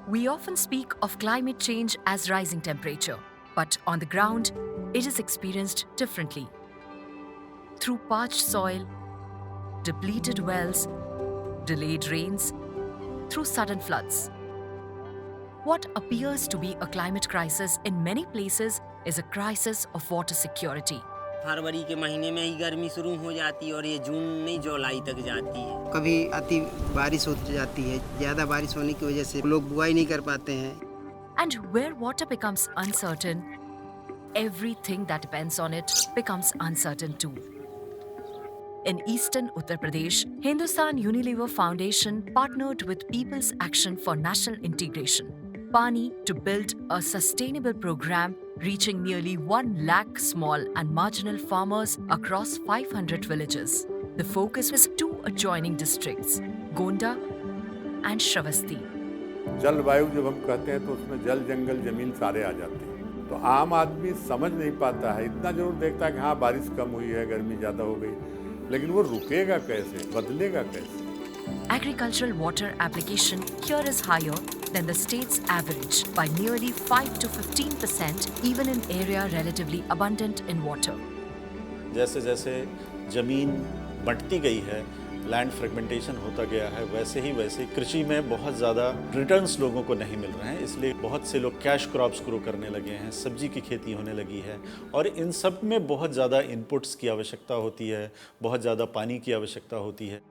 We often speak of climate change as rising temperature, but on the ground, it is experienced differently. Through parched soil, depleted wells, delayed rains, through sudden floods. What appears to be a climate crisis in many places is a crisis of water security. फरवरी के महीने में ही गर्मी शुरू हो जाती है और ये जून नहीं जुलाई तक जाती है। कभी अति बारिश हो जाती है, ज़्यादा बारिश होने की वजह से लोग बुआई नहीं कर पाते हैं। And where water becomes uncertain, everything that depends on it becomes uncertain too. In eastern Uttar Pradesh, Hindustan Unilever Foundation partnered with People's Action for National Integration, PANI, to build a sustainable program reaching nearly 1 lakh small and marginal farmers across 500 villages. The focus was 2 adjoining districts, Gonda and Shravasti. जलवायु जब हम कहते हैं तो उसमें जल जंगल जमीन सारे आ जाते हैं। तो आम आदमी समझ नहीं पाता है, इतना जरूर देखता है कि हाँ बारिश कम हुई है, गर्मी ज़्यादा हो गई, लेकिन वो रुकेगा कैसे, बदलेगा कैसे? Agricultural water application here is higher than the state's average by nearly 5 to 15%, even in area relatively abundant in water. जैसे जैसे ज़मीन बढ़ती गई है, लैंड फ्रेगमेंटेशन होता गया है, वैसे ही वैसे कृषि में बहुत ज़्यादा रिटर्न्स लोगों को नहीं मिल रहे हैं, इसलिए बहुत से लोग कैश क्रॉप्स ग्रो करने लगे हैं, सब्जी की खेती होने लगी है और इन सब में बहुत ज़्यादा इनपुट्स की आवश्यकता होती है, बहुत ज़्यादा पानी की आवश्यकता होती है।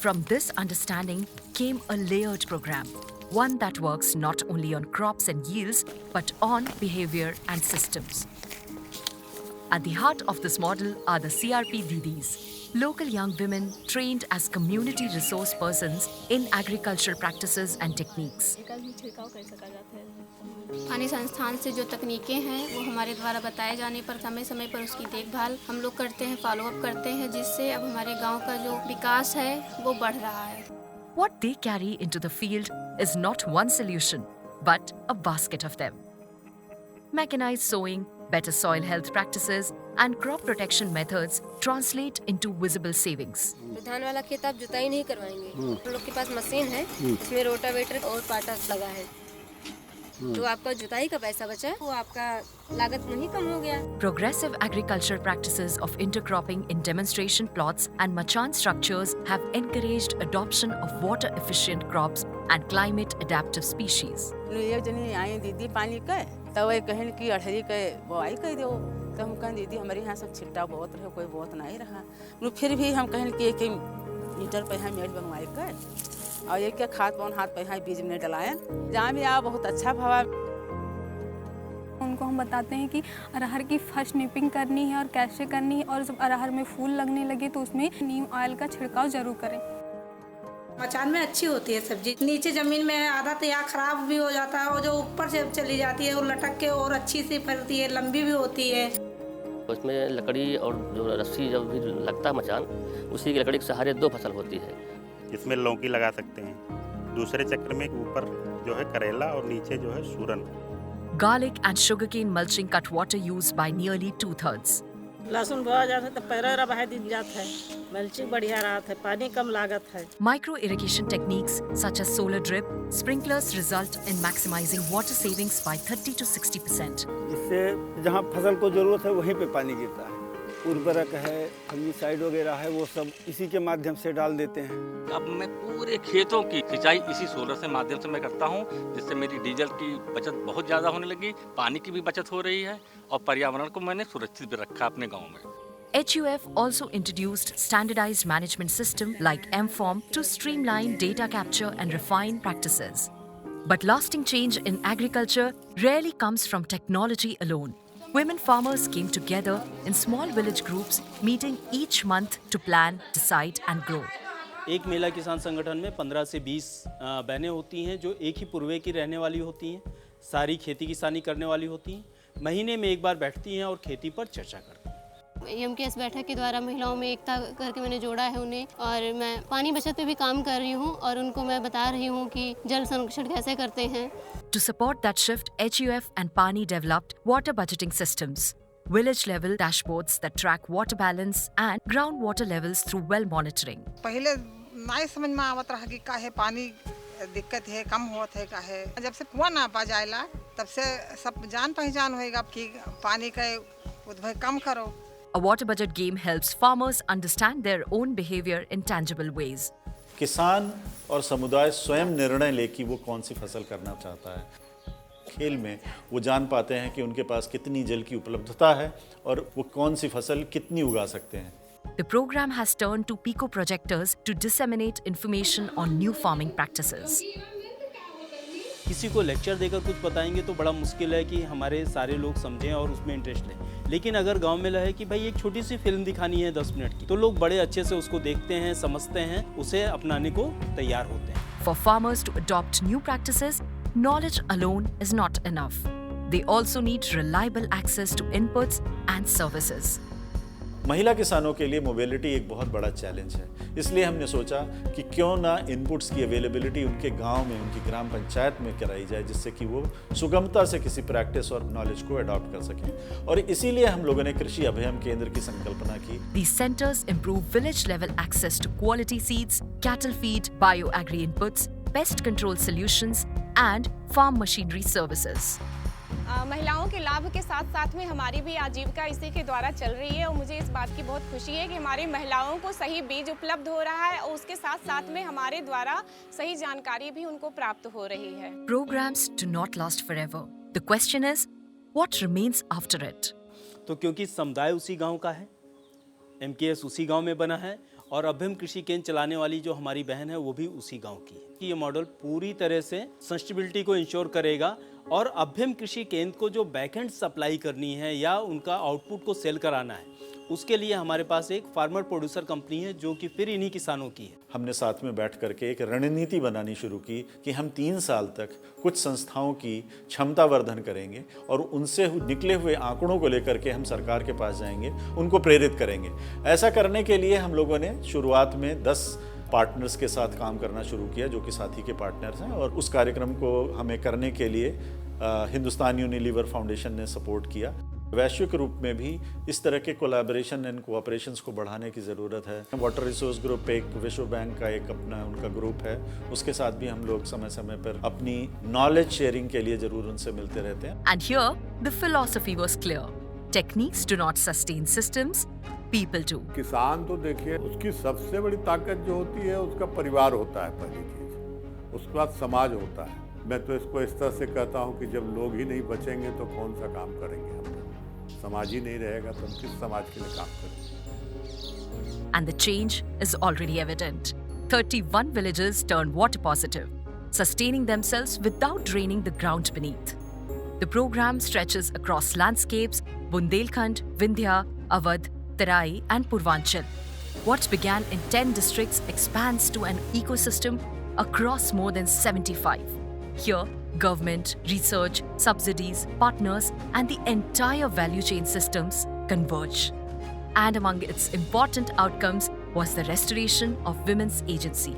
From this understanding came a layered program, one that works not only on crops and yields, but on behavior and systems. At the heart of this model are the CRP Didis, local young women trained as community resource persons in agricultural practices and techniques. पानी संस्थान से जो तकनीकें हैं वो हमारे द्वारा बताए जाने पर समय समय पर उसकी देखभाल हम लोग करते हैं, फॉलो अप करते हैं, जिससे अब हमारे गांव का जो विकास है वो बढ़ रहा है। What they carry into the field is not one solution, but a basket of them. Mechanized sowing, better soil health practices, and crop protection methods translate into visible savings. धान वाला खेत आप जुताई नहीं करवाएंगे, हम लोग के पास मशीन है, इसमें रोटावेटर और पाटा लगा है, जो आपका जुताई का पैसा बचा है वो आपका लागत नहीं कम हो गया। Progressive agricultural practices of intercropping in demonstration plots and machan structures have encouraged adoption of water-efficient crops and climate-adaptive species. एक जनी आई दीदी पानी का तो वही कहन की अड़हरी के बोआई कर दो, तो हम कहें दीदी हमारे यहाँ सब छिट्टा बहुत रहे, कोई बहुत नहीं रहा, फिर भी हम कहन कि एक मीटर पे यहाँ मेड़ बनवाई कर और एक क्या खाद पाउन हाथ पे यहाँ बीज में डलाए, जहाँ भी आ बहुत अच्छा भावा। उनको हम बताते हैं कि अरहर की फर्स्ट निपिंग करनी है और कैसे करनी है, और जब अरहर में फूल लगने लगे तो उसमें नीम ऑयल का छिड़काव जरूर करें। मचान में अच्छी होती है सब्जी, नीचे जमीन में आधा तैयार खराब भी हो जाता है और जो ऊपर से चली जाती है वो लटक के और अच्छी सी फलती है, लंबी भी होती है। उसमें लकड़ी और जो रस्सी जब भी लगता है मचान, उसी की लकड़ी के सहारे 2 फसल होती है। इसमें लौकी लगा सकते हैं, दूसरे चक्र में ऊपर जो है करेला और नीचे जो है सूरन। Garlic and sugarcane mulching cut water use by nearly 2/3. लहसुन बोआ जाता है तो पैरा बहा दिन जाता है, मल्चिंग बढ़िया रहता है, पानी कम लागत है। Micro irrigation techniques such as solar drip sprinklers result in maximizing water savings by 30 to 60%. इससे जहाँ फसल को जरूरत है वहीं पे पानी गिरता है, उर्वरक है, फंगिसाइड वगैरह है, वो सब इसी के माध्यम से डाल देते हैं। अब मैं पूरे खेतों की सिंचाई इसी सोलर से माध्यम से मैं करता हूँ, जिससे मेरी डीजल की बचत बहुत ज़्यादा होने लगी, पानी की भी बचत हो रही है और पर्यावरण को मैंने सुरक्षित भी रखा अपने गाँव में। HUF also introduced standardized management system like M-Form to streamline data capture and refine practices. But lasting change in agriculture rarely comes from technology alone. Women farmers came together in small village groups, meeting each month to plan, decide and grow. एक मेला किसान संगठन में 15 से 20 बहनें होती हैं जो एक ही पूर्वे की रहने वाली होती हैं, सारी खेती किसानी करने वाली होती हैं, महीने में एक बार बैठती हैं और खेती पर चर्चा करती हैं। MKS बैठक के द्वारा महिलाओं में एकता करके मैंने जोड़ा है उन्हें, और मैं पानी बचत पे भी काम कर रही हूँ और उनको मैं बता रही हूँ कि जल संरक्षण कैसे करते हैं। To support that shift, HUF and PANI developed water budgeting systems, village-level dashboards that track water balance and groundwater levels through well monitoring. पहले नहीं समझ में आवत रहा कि काहे पानी दिक्कत है, कम होत है का है। जब से कुआं ना पा जाएला तब से सब जान पहचान होएगा कि पानी का उद्भव कम करो। A water budget game helps farmers understand their own behavior in tangible ways. किसान और समुदाय स्वयं निर्णय ले कि वो कौन सी फसल करना चाहता है। खेल में वो जान पाते हैं कि उनके पास कितनी जल की उपलब्धता है और वो कौन सी फसल कितनी उगा सकते हैं। The program has turned to Pico projectors to disseminate information on new farming practices. किसी को लेक्चर देकर कुछ बताएंगे तो बड़ा मुश्किल है कि हमारे सारे लोग समझें और उसमें इंटरेस्ट लें। लेकिन अगर गांव में लगे कि भाई एक छोटी सी फिल्म दिखानी है 10 मिनट की, तो लोग बड़े अच्छे से उसको देखते हैं, समझते हैं, उसे अपनाने को तैयार होते हैं। For farmers to adopt new practices, knowledge alone is not enough. They also need reliable access to inputs and services. महिला किसानों के लिए मोबिलिटी एक बहुत बड़ा चैलेंज है, इसलिए हमने सोचा कि क्यों ना इनपुट्स की अवेलेबिलिटी उनके गांव में, उनकी ग्राम पंचायत में कराई जाए, जिससे कि वो सुगमता से किसी प्रैक्टिस और नॉलेज को अडॉप्ट कर सकें। और इसीलिए हम लोगों ने कृषि अभियम केंद्र की संकल्पना की। These centers improve village level access to quality seeds, cattle feed, bio-agri inputs, pest control solutions and farm machinery services. महिलाओं के लाभ के साथ साथ में हमारी भी आजीविका इसी के द्वारा चल रही है और मुझे इस बात की बहुत खुशी है कि हमारी महिलाओं को सही बीज उपलब्ध हो रहा है और उसके साथ साथ में हमारे द्वारा सही जानकारी भी उनको प्राप्त हो रही है। Programs do not last forever. The question is, what remains after it? तो क्योंकि समुदाय उसी गांव का है, MKS उसी गांव में बना है और अभियम कृषि केंद्र चलाने वाली जो हमारी बहन है वो भी उसी गांव की है। ये मॉडल पूरी तरह से सस्टेनेबिलिटी को इंश्योर करेगा और अभियम कृषि केंद्र को जो बैकएंड सप्लाई करनी है या उनका आउटपुट को सेल कराना है, उसके लिए हमारे पास एक फार्मर प्रोड्यूसर कंपनी है जो कि फिर इन्हीं किसानों की है। हमने साथ में बैठ करके एक रणनीति बनानी शुरू की कि हम 3 साल तक कुछ संस्थाओं की क्षमता वर्धन करेंगे और उनसे निकले हुए आंकड़ों को लेकर के हम सरकार के पास जाएंगे, उनको प्रेरित करेंगे। ऐसा करने के लिए हम लोगों ने शुरुआत में 10 पार्टनर्स के साथ काम करना शुरू किया जो कि साथी के पार्टनर्स हैं, और उस कार्यक्रम को हमें करने के लिए हिंदुस्तान यूनिलीवर फाउंडेशन ने सपोर्ट किया। वैश्विक रूप में भी इस तरह के कोलैबोरेशन एंड कोऑपरेशंस को बढ़ाने की ज़रूरत है। वाटर रिसोर्स ग्रुप एक विश्व बैंक का एक अपना उनका ग्रुप है, उसके साथ भी हम लोग समय समय पर अपनी नॉलेज शेयरिंग के लिए ज़रूर उनसे मिलते रहते हैं। And here the philosophy was clear. Techniques do not sustain systems, people do. किसान तो देखिए उसकी सबसे बड़ी ताकत जो होती है उसका परिवार होता है, पहली चीज, उसके बाद समाज होता है। मैं तो इसको इस तरह से कहता हूँ कि जब लोग ही नहीं बचेंगे तो कौन सा काम करेंगे हम लोग, समाज ही नहीं रहेगा तो हम किस समाज के लिए काम करेंगे। And the change is already evident. 31 villages turned water positive, sustaining themselves without draining the ground beneath. The program stretches across landscapes Bundelkhand, Vindhya, Awadh, Terai and Purvanchal. What began in 10 districts expands to an ecosystem across more than 75. Here, government, research, subsidies, partners and the entire value chain systems converge. And among its important outcomes was the restoration of women's agency.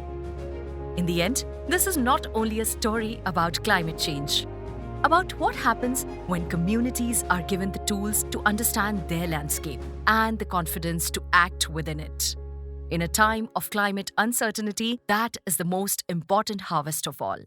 In the end, this is not only a story about climate change, about what happens when communities are given the tools to understand their landscape and the confidence to act within it. In a time of climate uncertainty, that is the most important harvest of all.